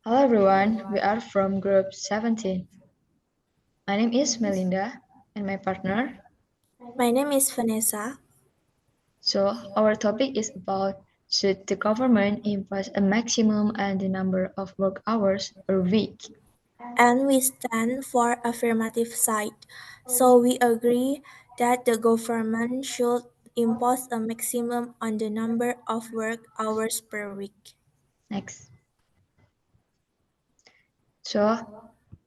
Hello everyone, we are from Group 17. My name is Melinda and my partner. My name is Vanessa, So, our topic is about should the government impose a maximum and the number of work hours per week? and we stand for affirmative side. So we agree that the government should impose a maximum on the number of work hours per week. Next. So,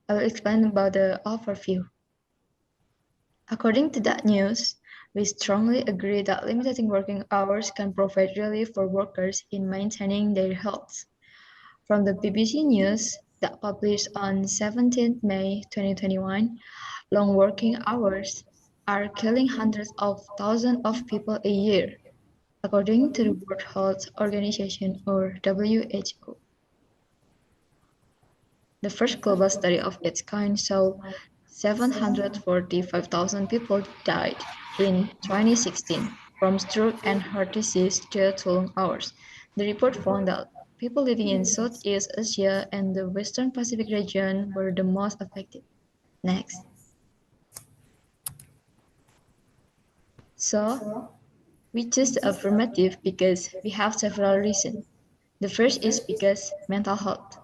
I will explain about the overview. According to that news, we strongly agree that limiting working hours can provide relief for workers in maintaining their health. From the BBC News that published on 17th May 2021, long working hours are killing hundreds of thousands of people a year, according to the World Health Organization or WHO. The first global study of its kind showed 745,000 people died in 2016 from stroke and heart disease due to long hours. The report found that people living in Southeast Asia and the Western Pacific region were the most affected. Next. So, we choose the affirmative because we have several reasons. The first is because mental health.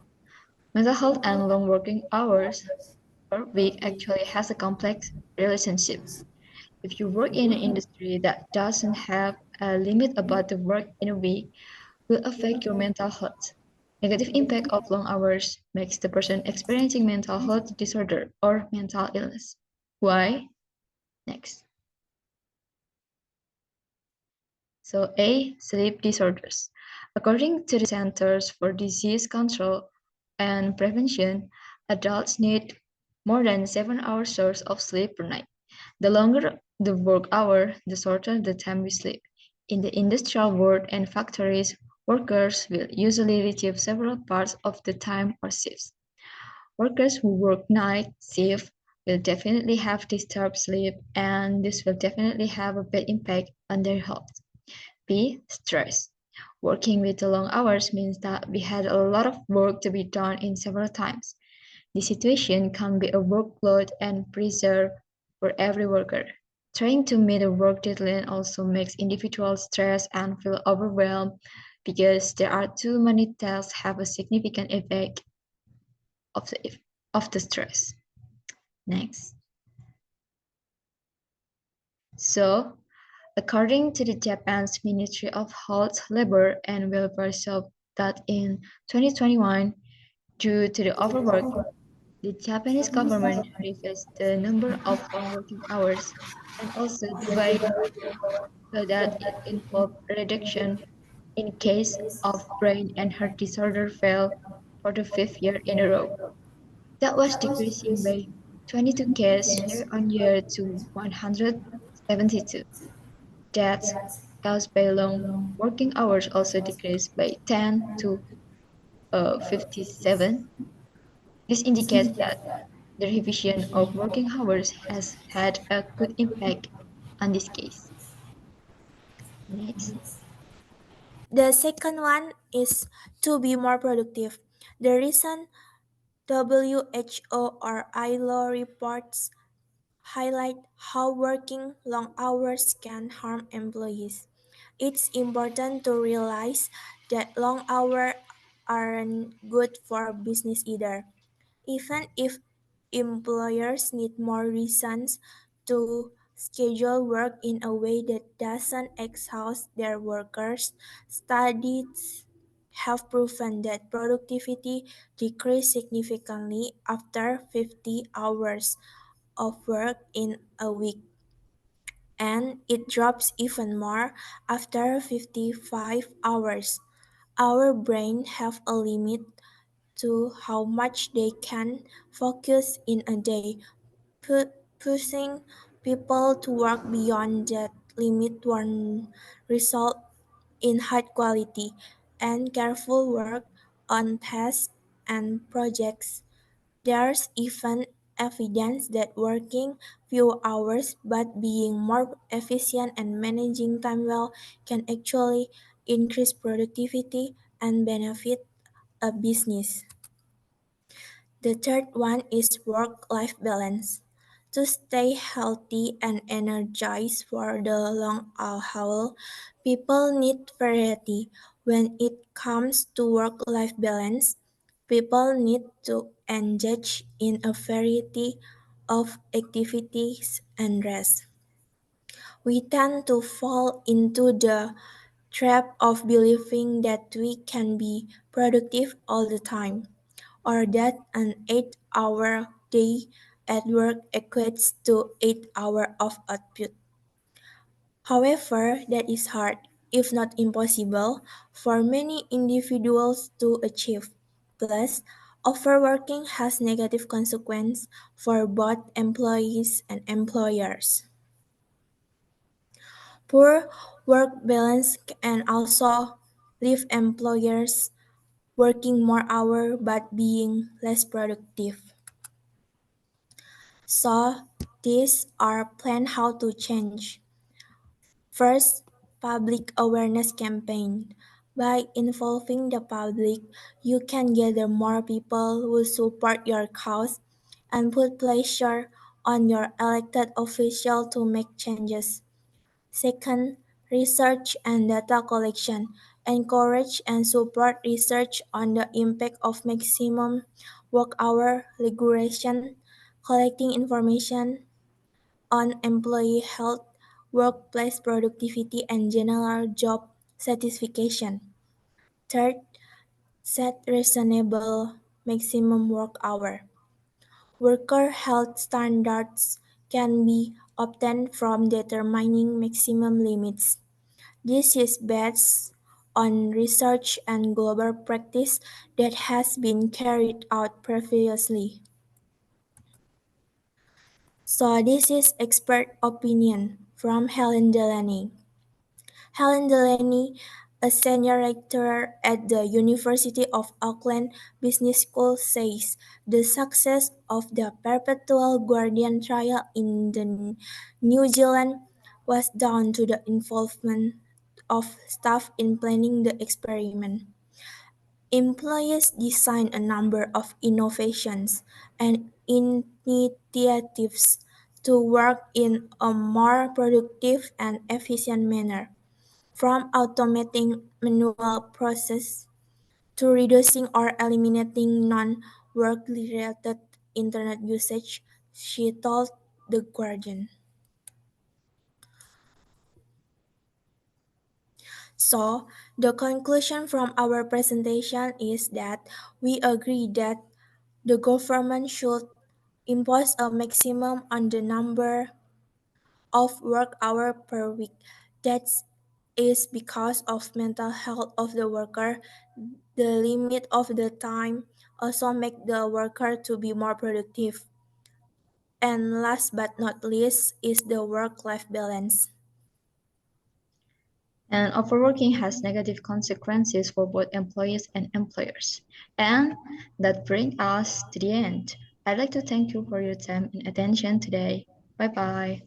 Mental health and long working hours per week actually has a complex relationship. If you work in an industry that doesn't have a limit about the work in a week, will affect your mental health. Negative impact of long hours makes the person experiencing mental health disorder or mental illness. Why? Next. So A, sleep disorders. According to the Centers for Disease Control and Prevention, adults need more than 7 hours source of sleep per night. The longer the work hour, the shorter the time we sleep. In the industrial world and factories, workers will usually receive several parts of the time or shifts. Workers who work night shift will definitely have disturbed sleep and this will definitely have a bad impact on their health. B. Stress. Working with the long hours means that we had a lot of work to be done in several times. The situation can be a workload and pressure for every worker. Trying to meet a work deadline also makes individuals stressed and feel overwhelmed because there are too many tasks have a significant effect of the stress. Next. So, according to the Japan's Ministry of Health, Labor and Welfare showed that in 2021, due to the overwork, the Japanese government reduced the number of long working hours and also divided so that it involved a reduction in case of brain and heart disorder fell for the fifth year in a row. That was decreasing by 22 cases year on year to 172. Deaths caused by long working hours also decreased by 10 to 57. This indicates that the revision of working hours has had a good impact on this case. Next. The second one is to be more productive. The reason WHO or ILO reports highlight how working long hours can harm employees. It's important to realize that long hours aren't good for business either. Even if employers need more reasons to schedule work in a way that doesn't exhaust their workers, studies have proven that productivity decreases significantly after 50 hours of work in a week, and it drops even more after 55 hours. Our brains have a limit to how much they can focus in a day. Pushing people to work beyond that limit will result in high quality and careful work on tasks and projects. There's even evidence that working few hours but being more efficient and managing time well can actually increase productivity and benefit a business. The third one is work life balance. To stay healthy and energized for the long haul, people need variety. When it comes to work life balance, people need to engage in a variety of activities and rest. We tend to fall into the trap of believing that we can be productive all the time, or that an 8-hour day at work equates to 8 hours of output. However, that is hard, if not impossible, for many individuals to achieve. Plus, overworking has negative consequences for both employees and employers. Poor work balance can also leave employers working more hours but being less productive. So, these are planned how to change. First, public awareness campaign. By involving the public, you can gather more people who support your cause and put pressure on your elected official to make changes. Second, research and data collection. Encourage and support research on the impact of maximum work hour regulation, collecting information on employee health, workplace productivity, and general job satisfaction. Third, set reasonable maximum work hour. Worker health standards can be obtained from determining maximum limits. This is based on research and global practice that has been carried out previously. So this is expert opinion from Helen Delaney. Helen Delaney, a senior lecturer at the University of Auckland Business School, says the success of the Perpetual Guardian trial in New Zealand was down to the involvement of staff in planning the experiment. Employers designed a number of innovations and initiatives to work in a more productive and efficient manner, from automating manual process to reducing or eliminating non-work related internet usage, she told The Guardian. So, the conclusion from our presentation is that we agree that the government should impose a maximum on the number of work hours per week. That is because of mental health of the worker. The limit of the time also make the worker to be more productive. And last but not least is the work-life balance. And overworking has negative consequences for both employees and employers. And that brings us to the end. I'd like to thank you for your time and attention today. Bye bye.